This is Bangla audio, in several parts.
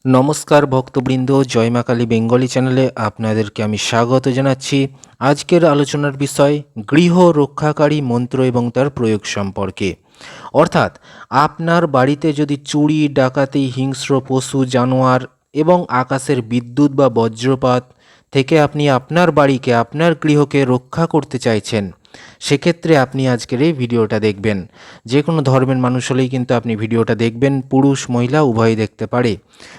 নমস্কার ভক্তবৃন্দ, জয় মা কালী বেঙ্গলি চ্যানেলে আপনাদেরকে আমি স্বাগত জানাচ্ছি। আজকের আলোচনার বিষয় গৃহ রক্ষাকারী মন্ত্র এবং তার প্রয়োগ সম্পর্কে। অর্থাৎ আপনার বাড়িতে যদি চুরি, ডাকাতি, হিংস্র পশু, জানোয়ার এবং আকাশের বিদ্যুৎ বা বজ্রপাত থেকে আপনি আপনার বাড়িকে, আপনার গৃহকে রক্ষা করতে চাইছেন, সেক্ষেত্রে আপনি আজকের এই ভিডিওটা দেখবেন। যে কোনো ধর্মের মানুষ হলেই কিন্তু আপনি ভিডিওটা দেখবেন, পুরুষ মহিলা উভয়ই দেখতে পারে।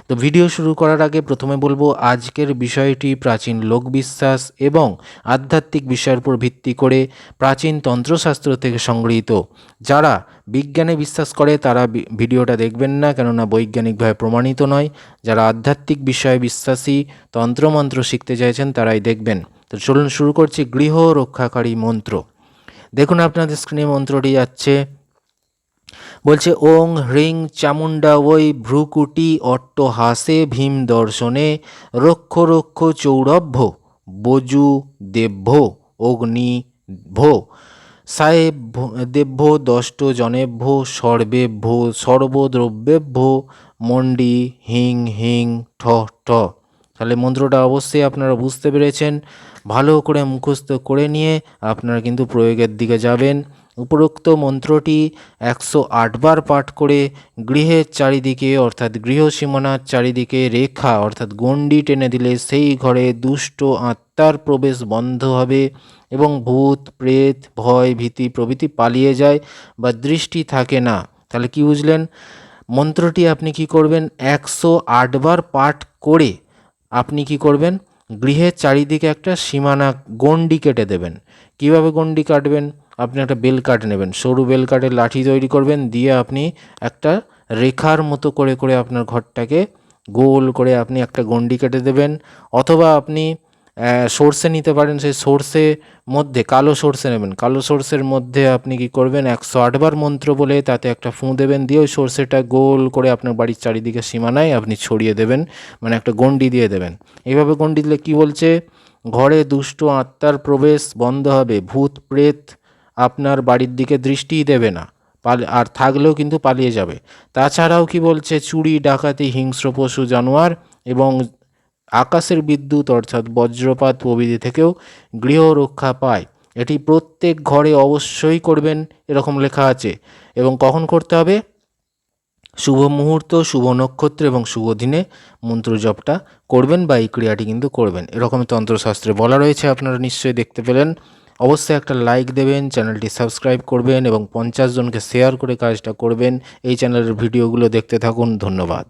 তো ভিডিও শুরু করার আগে প্রথমে বলবো, আজকের বিষয়টি প্রাচীন লোকবিশ্বাস এবং আধ্যাত্মিক বিষয়ের উপর ভিত্তি করে প্রাচীন তন্ত্রশাস্ত্র থেকে সংগৃহীত। যারা বিজ্ঞানে বিশ্বাস করে তারা ভিডিওটা দেখবেন না, কেননা বৈজ্ঞানিকভাবে প্রমাণিত নয়। যারা আধ্যাত্মিক বিষয়ে বিশ্বাসী, তন্ত্রমন্ত্র শিখতে চাইছেন, তারাই দেখবেন। তো চলুন শুরু করছি গৃহ রক্ষাকারী মন্ত্র। দেখুন আপনাদের স্ক্রিনে মন্ত্রটি যাচ্ছে, বলছে ওং হ্রিং চামুণ্ডা ওই ভ্রুকুটি অট্টহাসে ভীম দর্শনে রক্ষ রক্ষ চৌরভ্য বজু দেভ্য অগ্নি ভো সাহেব দেভ্য দষ্ট জনেভ্য সর্বেভ্য সর্বদ্রব্যেভ্য মন্ডি হিং হিং ঠ ঠ। তাহলে মন্ত্রটা অবশ্যই আপনারা বুঝতে পেরেছেন। ভালো করে মুখস্থ করে নিয়ে আপনারা কিন্তু প্রয়োগের দিকে যাবেন। উপরোক্ত মন্ত্রটি 108 বার পাঠ করে গৃহের চারিদিকে অর্থাৎ গৃহ সীমানার চারিদিকে রেখা অর্থাৎ গণ্ডি টেনে দিলে সেই ঘরে দুষ্ট আত্মার প্রবেশ বন্ধ হবে এবং ভূত প্রেত ভয় ভীতি প্রভৃতি পালিয়ে যায় বা দৃষ্টি থাকে না। তাহলে কি বুঝলেন? মন্ত্রটি আপনি কি করবেন, 108 বার পাঠ করে আপনি কি করবেন, গৃহের চারিদিকে একটা সীমানা গণ্ডি কেটে দেবেন। কিভাবে গণ্ডি কাটবেন? আপনি একটা বেল কাঠ নেবেন, সরু বেল কাঠের লাঠি তৈরি করবেন, দিয়ে আপনি একটা রেখার মতো করে করে আপনার ঘরটাকে গোল করে আপনি একটা গণ্ডি কেটে দেবেন। অথবা আপনি সর্ষে নিতে পারেন, সেই সর্ষে মধ্যে কালো সর্ষে নেবেন, কালো সর্ষের মধ্যে আপনি কি করবেন, 108 বার মন্ত্র বলে তাতে একটা ফুঁ দেবেন, দিয়ে ওই সর্ষেটা গোল করে আপনার বাড়ির চারিদিকে সীমানায় আপনি ছড়িয়ে দেবেন, মানে একটা গণ্ডি দিয়ে দেবেন। এইভাবে গণ্ডি দিলে কী বলছে, ঘরে দুষ্ট আত্মার প্রবেশ বন্ধ হবে, ভূত প্রেত আপনার বাড়ির দিকে দৃষ্টিই দেবে না, আর থাকলেও কিন্তু পালিয়ে যাবে। তাছাড়াও কি বলছে, চুরি ডাকাতি হিংস্র পশু জানোয়ার এবং আকাশের বিদ্যুৎ অর্থাৎ বজ্রপাত প্রভৃতি থেকেও গৃহ রক্ষা পায়। এটি প্রত্যেক ঘরে অবশ্যই করবেন, এরকম লেখা আছে। এবং কখন করতে হবে? শুভ মুহূর্ত, শুভ নক্ষত্র এবং শুভ দিনে মন্ত্র জপটা করবেন বা এই ক্রিয়াটি কিন্তু করবেন, এরকম তন্ত্রশাস্ত্রে বলা রয়েছে। আপনারা নিশ্চয়ই দেখতে পেলেন। অবশ্যই একটা লাইক দেবেন, চ্যানেলটি সাবস্ক্রাইব করবেন এবং 50 জনকে শেয়ার করে কাজটা করবেন। এই চ্যানেলের ভিডিওগুলো দেখতে থাকুন। ধন্যবাদ।